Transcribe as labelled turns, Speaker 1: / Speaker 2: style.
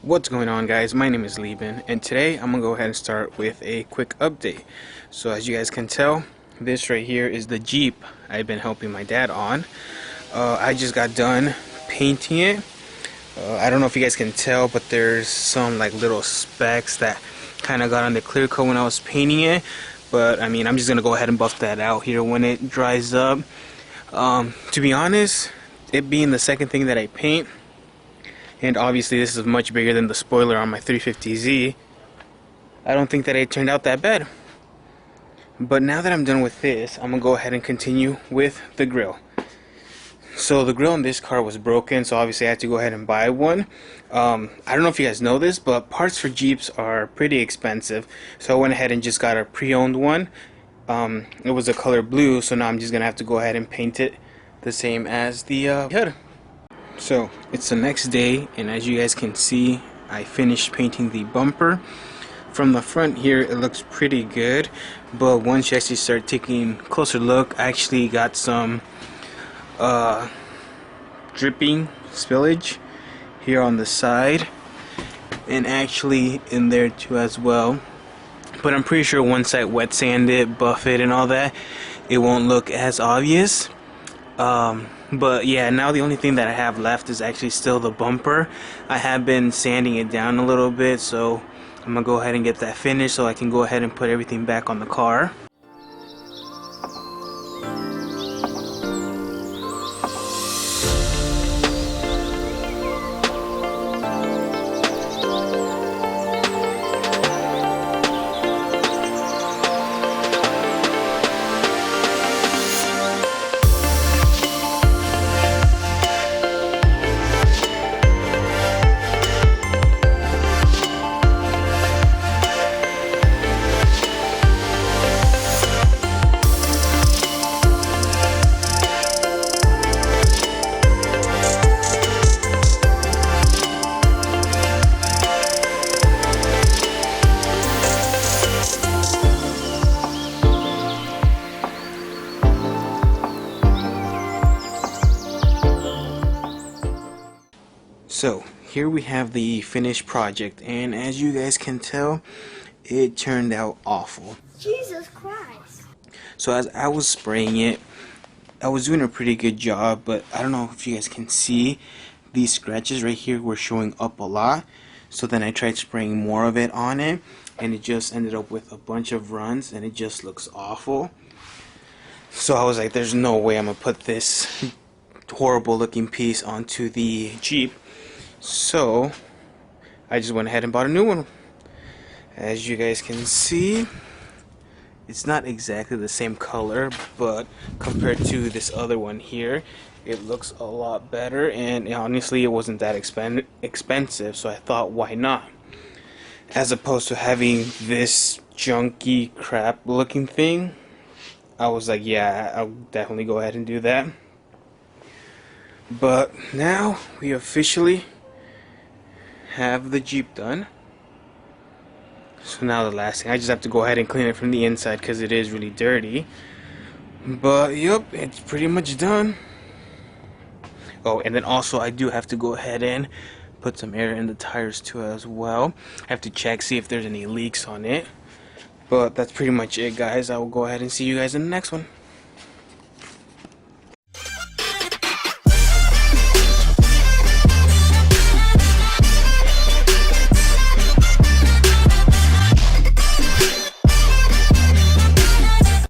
Speaker 1: What's going on, guys? My name is Lieben, and today I'm gonna go ahead and start with a quick update. So as you guys can tell, this right here is the Jeep I've been helping my dad on. I just got done painting it. I don't know if you guys can tell, but there's some like little specks that kind of got on the clear coat when I was painting it, but I mean, I'm just gonna go ahead and buff that out here when it dries up. To be honest, it being the second thing that I paint, and obviously this is much bigger than the spoiler on my 350Z, I don't think that it turned out that bad. But now that I'm done with this, I'm gonna go ahead and continue with the grill. So the grill in this car was broken, so obviously I had to go ahead and buy one. I don't know if you guys know this, but parts for Jeeps are pretty expensive, so I went ahead and just got a pre-owned one. It was a color blue, so now I'm just gonna have to go ahead and paint it the same as the hood. So it's the next day, and as you guys can see, I finished painting the bumper. From the front here it looks pretty good, but once you actually start taking a closer look, I actually got some dripping spillage here on the side, and actually in there too as well. But I'm pretty sure once I wet sand it, buff it and all that, it won't look as obvious. But yeah, now the only thing that I have left is actually still the bumper. I have been sanding it down a little bit, so I'm gonna go ahead and get that finished so I can go ahead and put everything back on the car. So here we have the finished project, and as you guys can tell, it turned out awful.
Speaker 2: Jesus Christ.
Speaker 1: So as I was spraying it, I was doing a pretty good job, but I don't know if you guys can see, these scratches right here were showing up a lot. So then I tried spraying more of it on it, and it just ended up with a bunch of runs, and it just looks awful. So I was like, there's no way I'm gonna put this horrible looking piece onto the Jeep. So I just went ahead and bought a new one. As you guys can see, it's not exactly the same color, but compared to this other one here, it looks a lot better, and honestly it wasn't that expensive, so I thought, why not? As opposed to having this junky crap looking thing, I was like, yeah, I'll definitely go ahead and do that. But now we officially have the Jeep done. So now the last thing, I just have to go ahead and clean it from the inside because it is really dirty. But yep, it's pretty much done. Oh, and then also I do have to go ahead and put some air in the tires too as well. I have to check, see if there's any leaks on it. But that's pretty much it, guys. I will go ahead and see you guys in the next one.